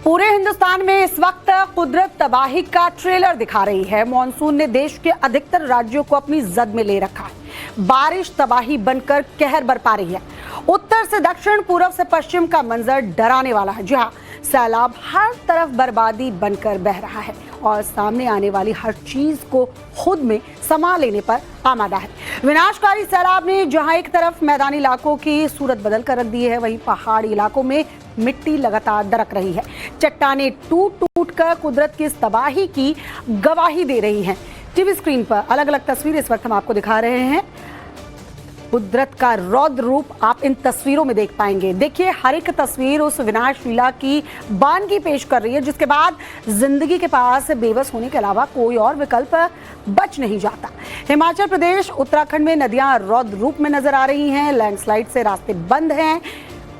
पूरे हिंदुस्तान में इस वक्त कुदरत तबाही का ट्रेलर दिखा रही है। मॉनसून ने देश के अधिकतर राज्यों को अपनी जद में ले रखा है। बारिश तबाही बनकर कहर बरपा रही है। उत्तर से दक्षिण, पूर्व से पश्चिम का मंजर डराने वाला है। जहां सैलाब हर तरफ बर्बादी बनकर बह रहा है और सामने आने वाली हर चीज को खुद में समा लेने पर आमादा है। विनाशकारी सैलाब ने जहां एक तरफ मैदानी इलाकों की सूरत बदल कर रख दी है, वहीं पहाड़ी इलाकों में मिट्टी लगातार दरक रही है। चट्टानें टूट टूट कर कुदरत की इस तबाही की गवाही दे रही हैं। टीवी स्क्रीन पर अलग अलग तस्वीरें इस वक्त हम आपको दिखा रहे हैं। कुदरत का रौद्र रूप आप इन तस्वीरों में देख पाएंगे। देखिए, हर एक तस्वीर उस विनाश लीला की बानगी पेश कर रही है, जिसके बाद जिंदगी के पास बेबस होने के अलावा कोई और विकल्प बच नहीं जाता। हिमाचल प्रदेश, उत्तराखंड में नदियां रौद्र रूप में नजर आ रही हैं। लैंडस्लाइड से रास्ते बंद हैं।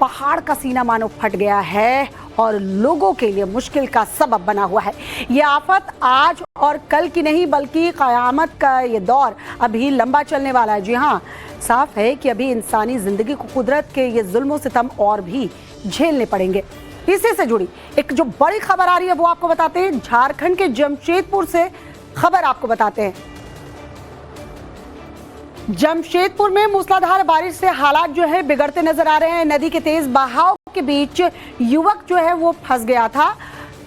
पहाड़ का सीना मानो फट गया है और लोगों के लिए मुश्किल का सबब बना हुआ है। ये आफत आज और कल की नहीं, बल्कि कयामत का ये दौर अभी लंबा चलने वाला है। जी हाँ, साफ है कि अभी इंसानी जिंदगी को कुदरत के ये जुल्म सितम और भी झेलने पड़ेंगे। इसी से जुड़ी एक जो बड़ी खबर आ रही है वो आपको बताते हैं। झारखंड के जमशेदपुर से खबर आपको बताते हैं। जमशेदपुर में मूसलाधार बारिश से हालात जो है बिगड़ते नजर आ रहे हैं। नदी के तेज बहाव के बीच युवक जो है वो फंस गया था।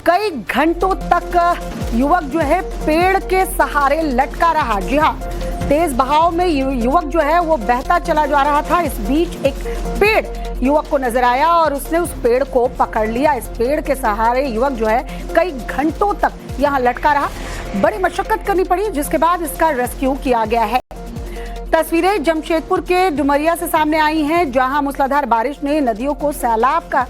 कई घंटों तक युवक जो है पेड़ के सहारे लटका रहा। जी हाँ, तेज बहाव में युवक जो है वो बहता चला जा रहा था। इस बीच एक पेड़ युवक को नजर आया और उसने उस पेड़ को पकड़ लिया। इस पेड़ के सहारे युवक जो है कई घंटों तक यहाँ लटका रहा। बड़ी मशक्कत करनी पड़ी, जिसके बाद इसका रेस्क्यू किया गया है। तस्वीरें जमशेदपुर के डुमरिया से सामने आई हैं, जहां मूसलाधार बारिश ने नदियों को सैलाब का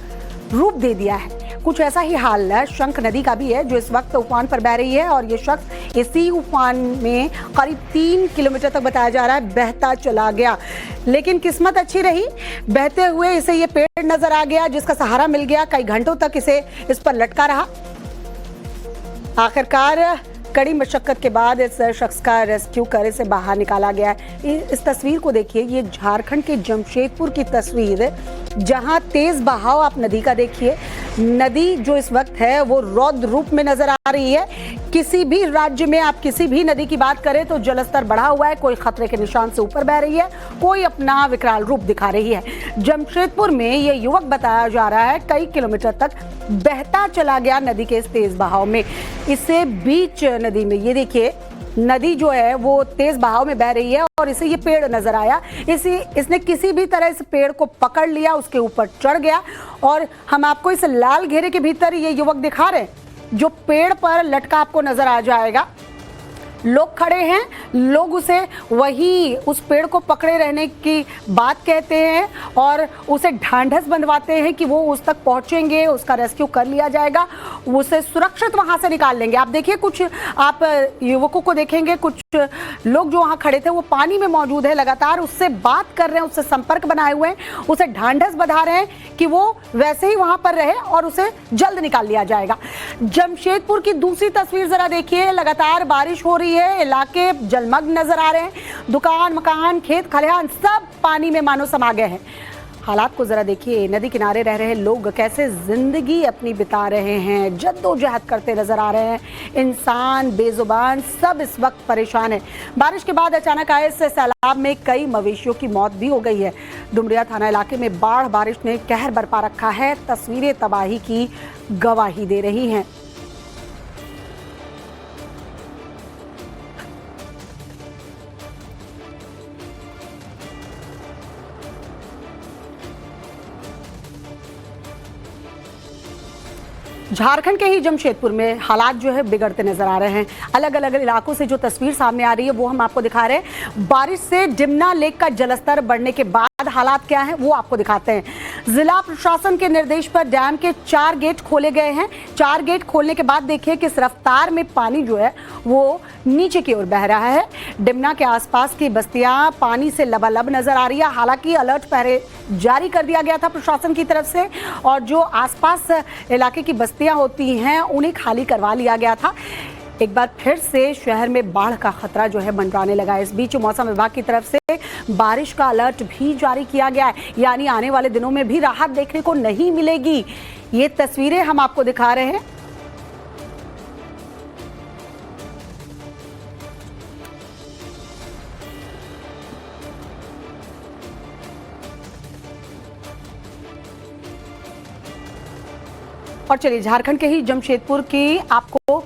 रूप दे दिया है। कुछ ऐसा ही हाल शंख नदी का भी है, जो इस वक्त उफान पर बह रही है और ये शख्स इसी उफान में करीब 3 किलोमीटर तक बताया जा रहा है बहता चला गया। लेकिन किस्मत अच्छी रही, बहते हुए इसे ये पेड़ नजर आ गया, जिसका सहारा मिल गया। कई घंटों तक इस पर लटका रहा। आखिरकार कड़ी मशक्कत के बाद इस शख्स का रेस्क्यू कर इसे बाहर निकाला गया है। इस तस्वीर को देखिए, ये झारखंड के जमशेदपुर की तस्वीर, जहां तेज बहाव आप नदी का देखिए। नदी जो इस वक्त है वो रौद्र रूप में नजर आ रही है। किसी भी राज्य में आप किसी भी नदी की बात करें तो जलस्तर बढ़ा हुआ है। कोई खतरे के निशान से ऊपर बह रही है, कोई अपना विकराल रूप दिखा रही है। जमशेदपुर में ये युवक बताया जा रहा है कई किलोमीटर तक बहता चला गया नदी के इस तेज बहाव में। इसे बीच नदी में, ये देखिए, नदी जो है वो तेज बहाव में बह रही है और इसे ये पेड़ नजर आया। इसने किसी भी तरह इस पेड़ को पकड़ लिया, उसके ऊपर चढ़ गया। और हम आपको इस लाल घेरे के भीतर ये युवक दिखा रहे हैं, जो पेड़ पर लटका आपको नजर आ जाएगा। लोग खड़े हैं, लोग उसे उस पेड़ को पकड़े रहने की बात कहते हैं और उसे ढांढस बंधवाते हैं कि वो उस तक पहुंचेंगे, उसका रेस्क्यू कर लिया जाएगा, उसे सुरक्षित वहां से निकाल लेंगे। आप देखिए, कुछ आप युवकों को देखेंगे, कुछ लोग जो वहां खड़े थे वो पानी में मौजूद है, लगातार उससे बात कर रहे हैं, उससे संपर्क बनाए हुए हैं, उसे ढांढस बंधा रहे हैं कि वो वैसे ही वहां पर रहे और उसे जल्द निकाल लिया जाएगा। जमशेदपुर की दूसरी तस्वीर जरा देखिए। लगातार बारिश हो रही है, इलाके जलमग्न नजर आ रहे हैं। दुकान, मकान, खेत खलिहान सब पानी में मानो समा गए हैं। हालात को जरा देखिए। नदी किनारे रह रहे लोग कैसे जिंदगी अपनी बिता रहे हैं, जद्दोजहद करते नजर आ रहे हैं। इंसान, बेजुबान सब इस वक्त परेशान है। बारिश के बाद अचानक आए इस सैलाब में कई मवेशियों की मौत भी हो गई है। डुमरिया थाना इलाके में बाढ़ बारिश ने कहर बरपा रखा है। तस्वीरें तबाही की गवाही दे रही हैं। झारखंड के ही जमशेदपुर में हालात जो है बिगड़ते नजर आ रहे हैं। अलग अलग इलाकों से जो तस्वीर सामने आ रही है वो हम आपको दिखा रहे हैं। बारिश से डिमना लेक का जलस्तर बढ़ने के बाद हालात क्या हैं वो आपको दिखाते हैं। जिला प्रशासन के निर्देश पर डैम के 4 गेट खोले गए हैं। 4 गेट खोलने के बाद देखिए किस रफ्तार में पानी जो है वो नीचे की ओर बह रहा है। डिमना के आसपास की बस्तियां पानी से लबालब नजर आ रही है। हालांकि अलर्ट पहले जारी कर दिया गया था प्रशासन की तरफ से और जो आसपास इलाके की बस्तियां होती हैं उन्हें खाली करवा लिया गया था। एक बार फिर से शहर में बाढ़ का खतरा जो है मंडराने लगा है। इस बीच मौसम विभाग की तरफ से बारिश का अलर्ट भी जारी किया गया है, यानी आने वाले दिनों में भी राहत देखने को नहीं मिलेगी। ये तस्वीरें हम आपको दिखा रहे हैं। और चलिए झारखंड के ही जमशेदपुर की आपको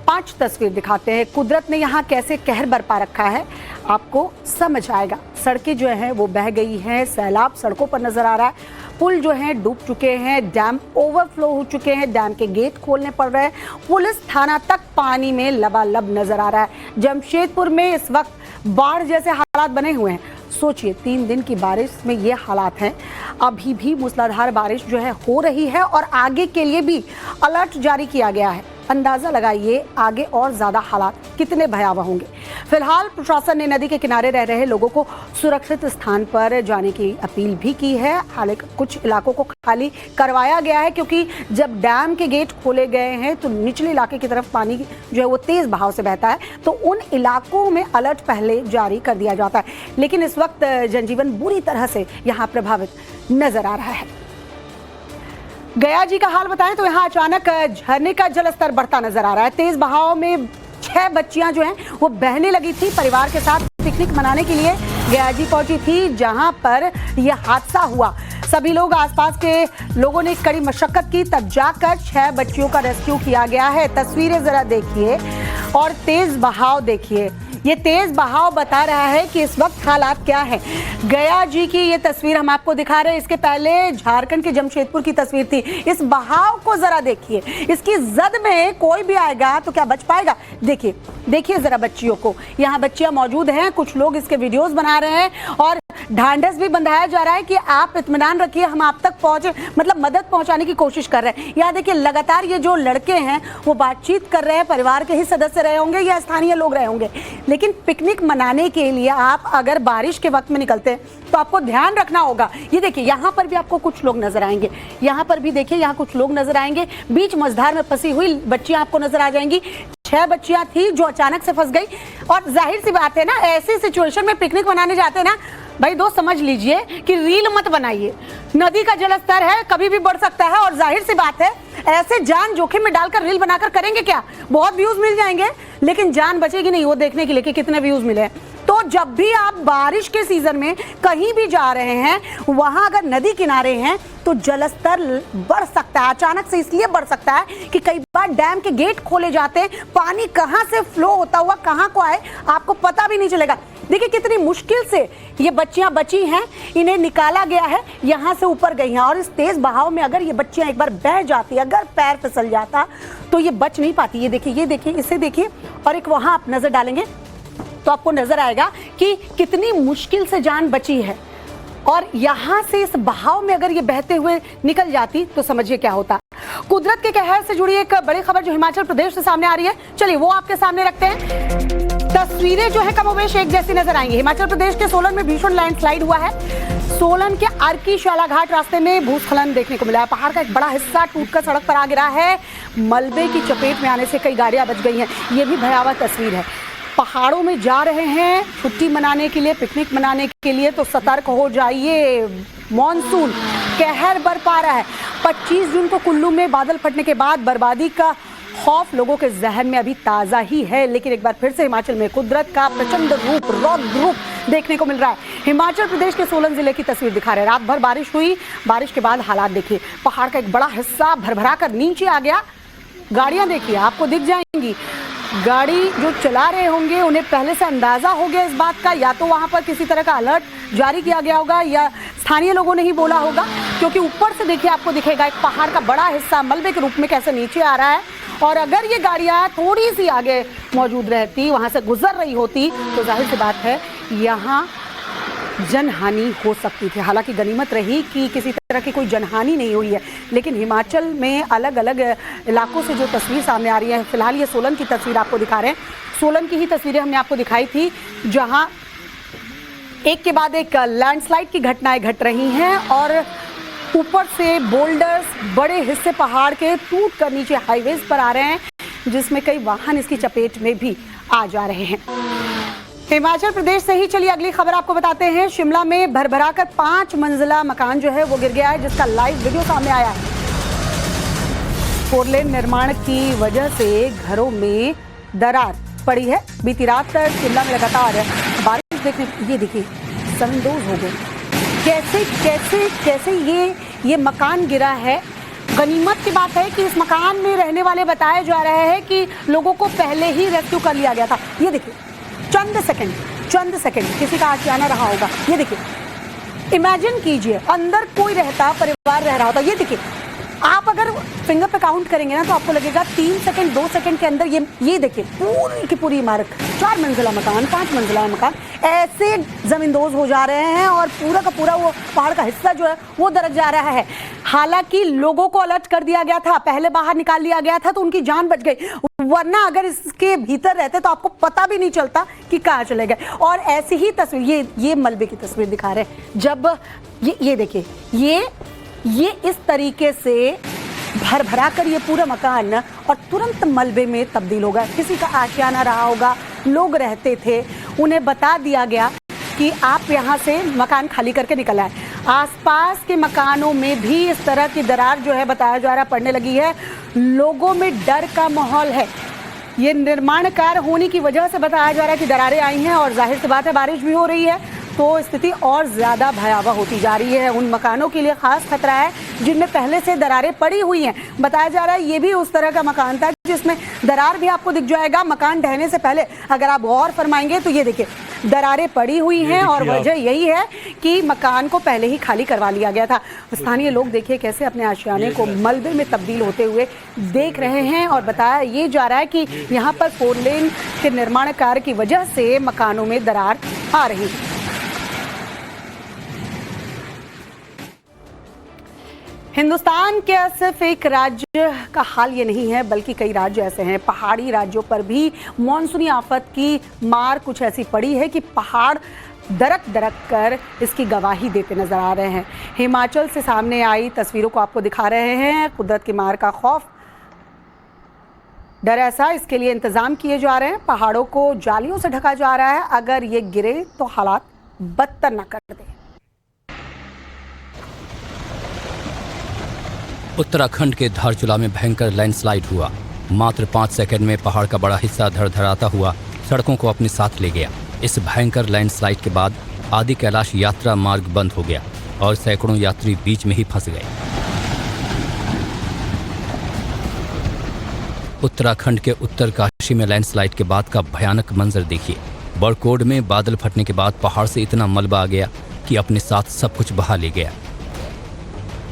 5 तस्वीर दिखाते हैं। कुदरत ने यहाँ कैसे कहर बरपा रखा है आपको समझ आएगा। सड़कें जो हैं वो बह गई हैं, सैलाब सड़कों पर नजर आ रहा है, पुल जो हैं डूब चुके हैं, डैम ओवरफ्लो हो चुके हैं, डैम के गेट खोलने पड़ रहे हैं, पुलिस थाना तक पानी में लबालब नजर आ रहा है। जमशेदपुर में इस वक्त बाढ़ जैसे हालात बने हुए हैं। सोचिए 3 दिन की बारिश में ये हालात हैं। अभी भी मूसलाधार बारिश जो है हो रही है और आगे के लिए भी अलर्ट जारी किया गया है। अंदाजा लगाइए आगे और ज्यादा हालात कितने भयावह होंगे। फिलहाल प्रशासन ने नदी के किनारे रह रहे लोगों को सुरक्षित स्थान पर जाने की अपील भी की है। हालांकि कुछ इलाकों को खाली करवाया गया है क्योंकि जब डैम के गेट खोले गए हैं तो निचले इलाके की तरफ पानी जो है वो तेज बहाव से बहता है, तो उन इलाकों में अलर्ट पहले जारी कर दिया जाता है। लेकिन इस वक्त जनजीवन बुरी तरह से यहाँ प्रभावित नजर आ रहा है। गया जी का हाल बताएं तो यहाँ अचानक झरने का जलस्तर बढ़ता नजर आ रहा है। तेज बहाव में 6 बच्चियां जो हैं वो बहने लगी थी। परिवार के साथ पिकनिक मनाने के लिए गया जी पहुंची थी जहां पर यह हादसा हुआ। सभी लोग आसपास के लोगों ने कड़ी मशक्कत की, तब जाकर 6 बच्चियों का रेस्क्यू किया गया है। तस्वीरें जरा देखिए और तेज बहाव देखिए। ये तेज बहाव बता रहा है कि इस वक्त हालात क्या है। गया जी की ये तस्वीर हम आपको दिखा रहे हैं। इसके पहले झारखंड के जमशेदपुर की तस्वीर थी। इस बहाव को जरा देखिए। इसकी जद में कोई भी आएगा तो क्या बच पाएगा? देखिए देखिए जरा बच्चियों को। यहाँ बच्चियां मौजूद हैं, कुछ लोग इसके वीडियोस बना रहे हैं और ढांढस भी बंधाया जा रहा है कि आप इत्मीनान रखिए, हम आप तक पहुंचे, मतलब मदद पहुंचाने की कोशिश कर रहे हैं। यहाँ देखिए लगातार ये जो लड़के हैं वो बातचीत कर रहे हैं। परिवार के ही सदस्य रहे होंगे या स्थानीय लोग रहे होंगे, लेकिन पिकनिक मनाने के लिए आप अगर बारिश के वक्त में निकलते हैं तो आपको ध्यान रखना होगा। ये देखिए यहाँ पर भी आपको कुछ लोग नजर आएंगे, यहाँ पर भी देखिए यहाँ कुछ लोग नजर आएंगे। बीच मझधार में फंसी हुई बच्चियां आपको नजर आ जाएंगी। 6 बच्चियां थी जो अचानक से फंस गई। और जाहिर सी बात है ना, ऐसी सिचुएशन में पिकनिक मनाने जाते हैं ना भाई दोस्त, समझ लीजिए कि रील मत बनाइए। नदी का जलस्तर है, कभी भी बढ़ सकता है और जाहिर सी बात है ऐसे जान जोखिम में डालकर रील बनाकर करेंगे क्या? बहुत व्यूज मिल जाएंगे लेकिन जान बचेगी नहीं वो देखने के लिए कि कितने व्यूज मिले। तो जब भी आप बारिश के सीजन में कहीं भी जा रहे हैं, वहां अगर नदी किनारे हैं तो जलस्तर बढ़ सकता है। अचानक से इसलिए बढ़ सकता है कि कई बार डैम के गेट खोले जाते हैं, पानी कहां से फ्लो होता हुआ कहां को आए आपको पता भी नहीं चलेगा। देखिए कितनी मुश्किल से ये बच्चियां बची हैं, इन्हें निकाला गया है, यहां से ऊपर गई हैं। और इस तेज बहाव में अगर ये बच्चियां एक बार बह जाती, अगर पैर फिसल जाता तो ये बच नहीं पाती। ये देखिए, इसे देखिए और एक वहां आप नजर डालेंगे तो आपको नजर आएगा कि कितनी मुश्किल से जान बची है। और यहां से इस बहाव में अगर ये बहते हुए निकल जाती तो समझिए क्या होता। कुदरत के कहर से जुड़ी एक बड़ी खबर जो हिमाचल प्रदेश से सामने आ रही है, चलिए वो आपके सामने रखते हैं। तस्वीरें जो है कमोबेश एक जैसी नजर आएंगी। हिमाचल प्रदेश के सोलन में भीषण लैंडस्लाइड हुआ है। सोलन के अर्की शाला घाट रास्ते में भूस्खलन देखने को मिला है। पहाड़ का एक बड़ा हिस्सा टूटकर सड़क पर आ गिरा है। मलबे की चपेट में आने से कई गाड़ियां बच गई हैं। ये भी भयावह तस्वीर है। पहाड़ों में जा रहे हैं छुट्टी मनाने के लिए, पिकनिक मनाने के लिए तो सतर्क हो जाइए। मॉनसून कहर बरपा रहा है। 25 जून को कुल्लू में बादल फटने के बाद बर्बादी का खौफ लोगों के जहन में अभी ताज़ा ही है, लेकिन एक बार फिर से हिमाचल में कुदरत का प्रचंड रूप, रौद्र रूप देखने को मिल रहा है। हिमाचल प्रदेश के सोलन जिले की तस्वीर दिखा रहे हैं। रात भर बारिश हुई, बारिश के बाद हालात देखिए। पहाड़ का एक बड़ा हिस्सा भरभरा कर नीचे आ गया। गाड़ियां देखिए आपको दिख जाएंगी। गाड़ी जो चला रहे होंगे उन्हें पहले से अंदाजा हो गया इस बात का, या तो वहां पर किसी तरह का अलर्ट जारी किया गया होगा या स्थानीय लोगों ने ही बोला होगा, क्योंकि ऊपर से देखिए आपको दिखेगा एक पहाड़ का बड़ा हिस्सा मलबे के रूप में कैसे नीचे आ रहा है। और अगर ये गाड़ियां थोड़ी सी आगे मौजूद रहती, वहां से गुजर रही होती तो जाहिर सी बात है यहाँ जनहानि हो सकती थी। हालांकि गनीमत रही कि किसी तरह की कोई जनहानि नहीं हुई है, लेकिन हिमाचल में अलग अलग इलाकों से जो तस्वीर सामने आ रही है, फिलहाल ये सोलन की तस्वीर आपको दिखा रहे हैं। सोलन की ही तस्वीरें हमने आपको दिखाई थी, जहां एक के बाद एक लैंडस्लाइड की घटनाएं घट रही हैं और ऊपर से बोल्डर्स, बड़े हिस्से पहाड़ के टूट कर नीचे हाईवेज पर आ रहे हैं, जिसमें कई वाहन इसकी चपेट में भी आ जा रहे हैं। हिमाचल प्रदेश से ही चलिए अगली खबर आपको बताते हैं। शिमला में भरभराकर 5 मंजिला मकान जो है वो गिर गया है, जिसका लाइव वीडियो सामने आया है। फोरलेन निर्माण की वजह से घरों में दरार पड़ी है। बीती रात तक शिमला में लगातार बारिश देखने, ये देखिए समंदोज हो गए। कैसे कैसे कैसे ये मकान गिरा है। गनीमत की बात है कि इस मकान में रहने वाले बताया जा रहा है कि लोगों को पहले ही रेस्क्यू कर लिया गया था। ये देखिए चंद सेकंड किसी का आशियाना रहा होगा। ये देखिए, इमेजिन कीजिए अंदर कोई रहता, परिवार रह रहा होता। ये देखिए, आप अगर फिंगर पे काउंट करेंगे ना तो आपको लगेगा 3 सेकंड 2 सेकंड के अंदर ये देखिए पूरी की पूरी इमारत, 4 मंजिला मकान, 5 मंजिला मकान ऐसे जमींदोज हो जा रहे हैं और पूरा का पूरा वो पहाड़ का हिस्सा जो है वो दरक जा रहा है। हालांकि लोगों को अलर्ट कर दिया गया था, पहले बाहर निकाल लिया गया था तो उनकी जान बच गई, वरना अगर इसके भीतर रहते तो आपको पता भी नहीं चलता कि कहाँ चले गए। और ऐसी ही तस्वीर, ये मलबे की तस्वीर दिखा रहे हैं। जब ये देखिए, ये इस तरीके से भरा कर ये पूरा मकान और तुरंत मलबे में तब्दील हो गया। किसी का आशियाना रहा होगा, लोग रहते थे, उन्हें बता दिया गया कि आप यहाँ से मकान खाली करके निकल आए। आसपास के मकानों में भी इस तरह की दरार जो है बताया जा रहा पड़ने लगी है। लोगों में डर का माहौल है। ये निर्माण कार्य होने की वजह से बताया जा रहा है कि दरारें आई हैं और जाहिर सी बात है बारिश भी हो रही है तो स्थिति और ज़्यादा भयावह होती जा रही है। उन मकानों के लिए खास खतरा है जिनमें पहले से दरारें पड़ी हुई हैं। बताया जा रहा है ये भी उस तरह का मकान था जिसमें दरार भी आपको दिख जाएगा मकान ढहने से पहले। अगर आप गौर फरमाएंगे तो ये देखिए दरारें पड़ी हुई हैं और वजह यही है कि मकान को पहले ही खाली करवा लिया गया था। स्थानीय लोग देखिए कैसे अपने आशियाने को मलबे में तब्दील होते हुए देख रहे हैं और बताया ये जा रहा है कि यहाँ पर 4 लेन के निर्माण कार्य की वजह से मकानों में दरार आ रही है। हिंदुस्तान के सिर्फ एक राज्य का हाल ये नहीं है बल्कि कई राज्य ऐसे हैं, पहाड़ी राज्यों पर भी मॉनसूनी आफत की मार कुछ ऐसी पड़ी है कि पहाड़ दरक कर इसकी गवाही देते नजर आ रहे हैं। हिमाचल से सामने आई तस्वीरों को आपको दिखा रहे हैं। कुदरत की मार का खौफ, डर ऐसा, इसके लिए इंतजाम किए जा रहे हैं। पहाड़ों को जालियों से ढका जा रहा है, अगर ये गिरे तो हालात बदतर न कर दे। उत्तराखंड के धारचूला में भयंकर लैंडस्लाइड हुआ। मात्र 5 सेकंड में पहाड़ का बड़ा हिस्सा धड़धड़ाता हुआ सड़कों को अपने साथ ले गया। इस भयंकर लैंडस्लाइड के बाद आदि कैलाश यात्रा मार्ग बंद हो गया और सैकड़ों यात्री बीच में ही फंस गए। उत्तराखंड के उत्तरकाशी में लैंडस्लाइड के बाद का भयानक मंजर देखिए। बड़कोड में बादल फटने के बाद पहाड़ से इतना मलबा आ गया कि अपने साथ सब कुछ बहा ले गया।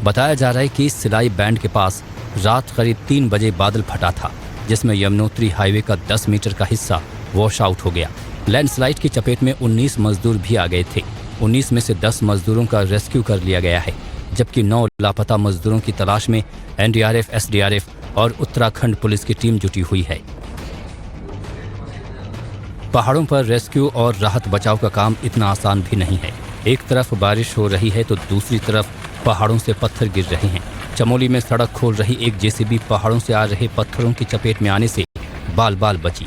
बताया जा रहा है कि सिलाई बैंड के पास रात करीब 3 बजे बादल फटा था जिसमें यमुनोत्री हाईवे का 10 मीटर का हिस्सा वॉश आउट हो गया। लैंडस्लाइड की चपेट में 19 मजदूर भी आ गए थे। 19 में से 10 मजदूरों का रेस्क्यू कर लिया गया है, जबकि 9 लापता मजदूरों की तलाश में एनडीआरएफ, एसडीआरएफ और उत्तराखंड पुलिस की टीम जुटी हुई है। पहाड़ों पर रेस्क्यू और राहत बचाव का काम इतना आसान भी नहीं है। एक तरफ बारिश हो रही है तो दूसरी तरफ पहाड़ों से पत्थर गिर रहे हैं। चमोली में सड़क खोल रही एक जेसीबी पहाड़ों से आ रहे पत्थरों की चपेट में आने से बाल बाल बची।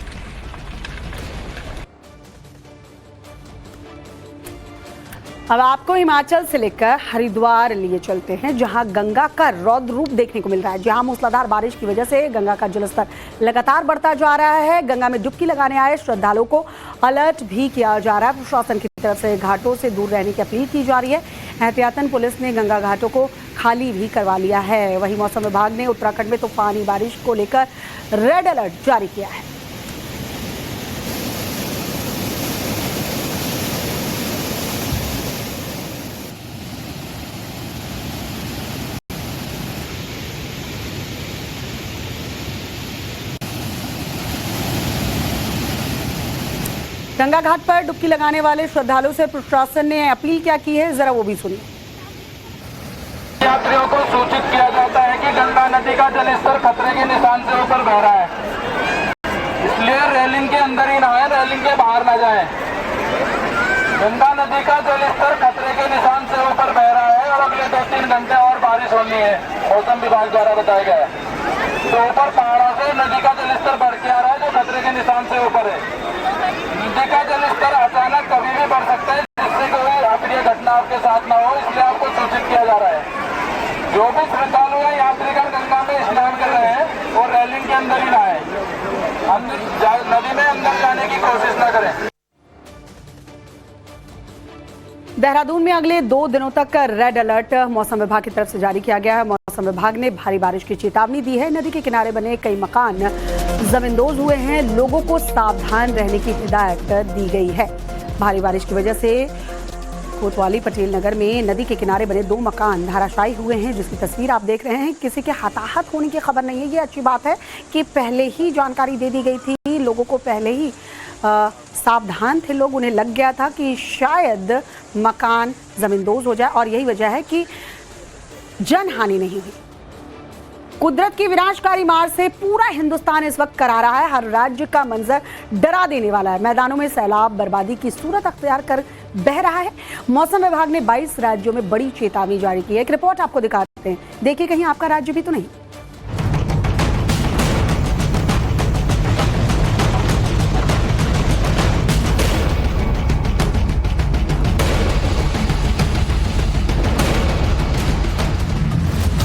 अब आपको हिमाचल से लेकर हरिद्वार लिए चलते हैं जहां गंगा का रौद्र रूप देखने को मिल रहा है। जहां मूसलाधार बारिश की वजह से गंगा का जलस्तर लगातार बढ़ता जा रहा है। गंगा में डुबकी लगाने आए श्रद्धालुओं को अलर्ट भी किया जा रहा है। प्रशासन की तरफ से घाटों से दूर रहने की अपील की जा रही है। एहतियातन पुलिस ने गंगा घाटों को खाली भी करवा लिया है। वहीं मौसम विभाग ने उत्तराखंड में तूफानी बारिश को लेकर रेड अलर्ट जारी किया है। गंगा घाट पर डुबकी लगाने वाले श्रद्धालुओं से प्रशासन ने अपील क्या की है, जरा वो भी सुनिए। यात्रियों को सूचित किया जाता है कि गंगा नदी का जलस्तर खतरे के निशान से ऊपर बह रहा है, इसलिए रेलिंग के अंदर ही नहाएं, रेलिंग के बाहर न जाएं। गंगा नदी का जलस्तर खतरे के निशान से ऊपर बह रहा है और अगले 2-3 घंटे और बारिश होनी है, मौसम विभाग द्वारा बताया गया है। तो ऊपर पहाड़ों से नदी का जलस्तर बढ़ के आ रहा है जो खतरे के निशान से ऊपर है। नदी का जलस्तर अचानक कभी भी बढ़ सकता है जिससे कोई अप्रिय घटना आपके साथ ना हो, इसलिए आपको सूचित किया जा रहा है। जो भी श्रद्धालु हैं, यात्रीगण गंगा में स्नान कर रहे हैं के अंदर ही नहाए, नदी में अंदर जाने की कोशिश ना करें। देहरादून में अगले 2 दिनों तक रेड अलर्ट मौसम विभाग की तरफ से जारी किया गया है। मौसम विभाग ने भारी बारिश की चेतावनी दी है। नदी के किनारे बने कई मकान जमींदोज हुए हैं। लोगों को सावधान रहने की हिदायत दी गई है। भारी बारिश की वजह से कोतवाली पटेल नगर में नदी के किनारे बने 2 मकान धराशायी हुए हैं, जिसकी तस्वीर आप देख रहे हैं। किसी के हताहत होने की खबर नहीं है। ये अच्छी बात है कि पहले ही जानकारी दे दी गई थी, लोगों को पहले ही सावधान थे लोग। उन्हें लग गया था कि शायद मकान जमींदोज हो जाए और यही वजह है कि जनहानि नहीं हुई। कुदरत की विनाशकारी मार से पूरा हिंदुस्तान इस वक्त करा रहा है। हर राज्य का मंजर डरा देने वाला है। मैदानों में सैलाब बर्बादी की सूरत अख्तियार कर बह रहा है। मौसम विभाग ने 22 राज्यों में बड़ी चेतावनी जारी की है। एक रिपोर्ट आपको दिखाते हैं, देखिए कहीं आपका राज्य भी तो नहीं।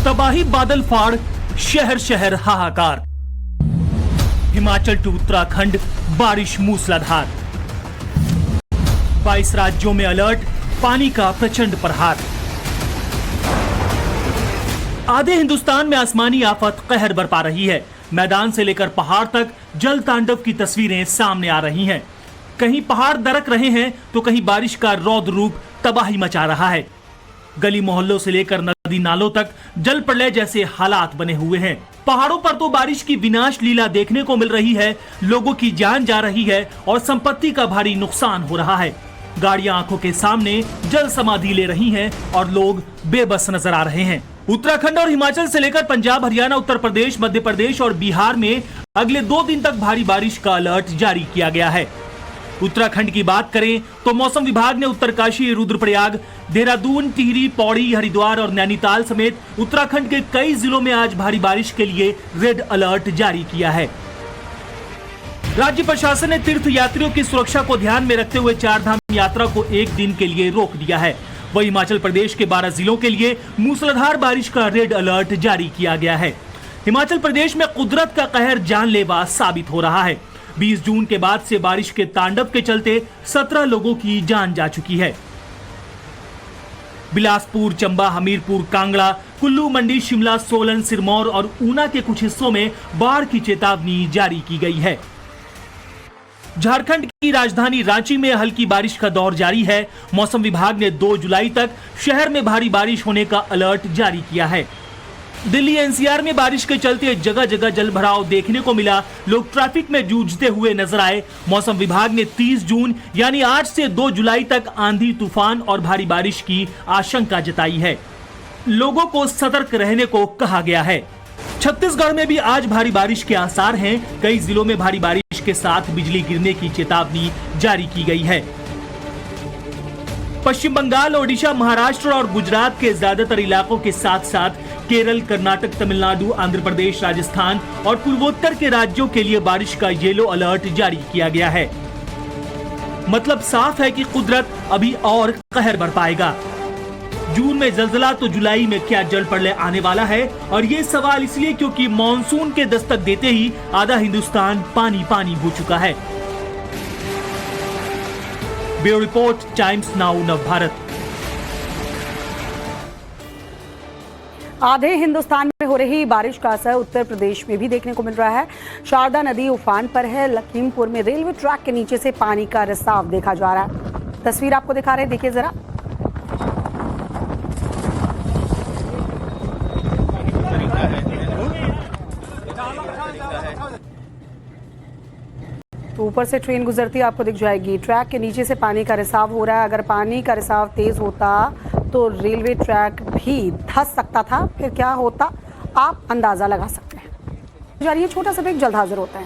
तबाही बादल फाड़, शहर शहर हाहाकार। हिमाचल टू उत्तराखंड बारिश मूसलाधार। 22 राज्यों में अलर्ट, पानी का प्रचंड प्रहार। आधे हिंदुस्तान में आसमानी आफत कहर बरपा रही है। मैदान से लेकर पहाड़ तक जल तांडव की तस्वीरें सामने आ रही हैं। कहीं पहाड़ दरक रहे हैं तो कहीं बारिश का रौद्र रूप तबाही मचा रहा है। गली मोहल्लों से लेकर नदी नालों तक जल प्रलय जैसे हालात बने हुए हैं। पहाड़ों पर तो बारिश की विनाश लीला देखने को मिल रही है। लोगों की जान जा रही है और संपत्ति का भारी नुकसान हो रहा है। गाड़ियां आंखों के सामने जल समाधि ले रही हैं और लोग बेबस नजर आ रहे हैं। उत्तराखंड और हिमाचल से लेकर पंजाब, हरियाणा, उत्तर प्रदेश, मध्य प्रदेश और बिहार में अगले 2 दिन तक भारी बारिश का अलर्ट जारी किया गया है। उत्तराखंड की बात करें तो मौसम विभाग ने उत्तरकाशी, रुद्रप्रयाग, देहरादून, टिहरी, पौड़ी, हरिद्वार और नैनीताल समेत उत्तराखंड के कई जिलों में आज भारी बारिश के लिए रेड अलर्ट जारी किया है। राज्य प्रशासन ने तीर्थ यात्रियों की सुरक्षा को ध्यान में रखते हुए 4 धाम यात्रा को 1 दिन के लिए रोक दिया है। वहीं हिमाचल प्रदेश के 12 जिलों के लिए मूसलाधार बारिश का रेड अलर्ट जारी किया गया है। हिमाचल प्रदेश में कुदरत का कहर जानलेवा साबित हो रहा है। 20 जून के बाद से बारिश के तांडव के चलते 17 लोगों की जान जा चुकी है। बिलासपुर, चंबा, हमीरपुर, कांगड़ा, कुल्लू, मंडी, शिमला, सोलन, सिरमौर और ऊना के कुछ हिस्सों में बाढ़ की चेतावनी जारी की गई है। झारखंड की राजधानी रांची में हल्की बारिश का दौर जारी है। मौसम विभाग ने 2 जुलाई तक शहर में भारी बारिश होने का अलर्ट जारी किया है। दिल्ली एनसीआर में बारिश के चलते जगह जगह जल भराव देखने को मिला। लोग ट्रैफिक में जूझते हुए नजर आए। मौसम विभाग ने 30 जून यानी आज से 2 जुलाई तक आंधी, तूफान और भारी बारिश की आशंका जताई है। लोगों को सतर्क रहने को कहा गया है। छत्तीसगढ़ में भी आज भारी बारिश के आसार हैं। कई जिलों में भारी बारिश के साथ बिजली गिरने की चेतावनी जारी की गई है। पश्चिम बंगाल, ओडिशा, महाराष्ट्र और गुजरात के ज्यादातर इलाकों के साथ साथ केरल, कर्नाटक, तमिलनाडु, आंध्र प्रदेश, राजस्थान और पूर्वोत्तर के राज्यों के लिए बारिश का येलो अलर्ट जारी किया गया है। मतलब साफ है कि कुदरत अभी और कहर बरपाएगा। जून में जलजला तो जुलाई में क्या जल प्रलय आने वाला है? और ये सवाल इसलिए क्योंकि मॉनसून के दस्तक देते ही आधा हिंदुस्तान पानी पानी हो चुका है। Bureau report, times now Navbharat. आधे हिंदुस्तान में हो रही बारिश का असर उत्तर प्रदेश में भी देखने को मिल रहा है। शारदा नदी उफान पर है। लखीमपुर में रेलवे ट्रैक के नीचे से पानी का रिसाव देखा जा रहा है। तस्वीर आपको दिखा रहे हैं, देखिए जरा। तो ऊपर से ट्रेन गुजरती आपको दिख जाएगी। ट्रैक के नीचे से पानी का रिसाव हो रहा है। अगर पानी का रिसाव तेज होता तो रेलवे ट्रैक भी धंस सकता था। फिर क्या होता आप अंदाजा लगा सकते हैं। जारी है छोटा सा ब्रेक, जल्द हाजिर होता है।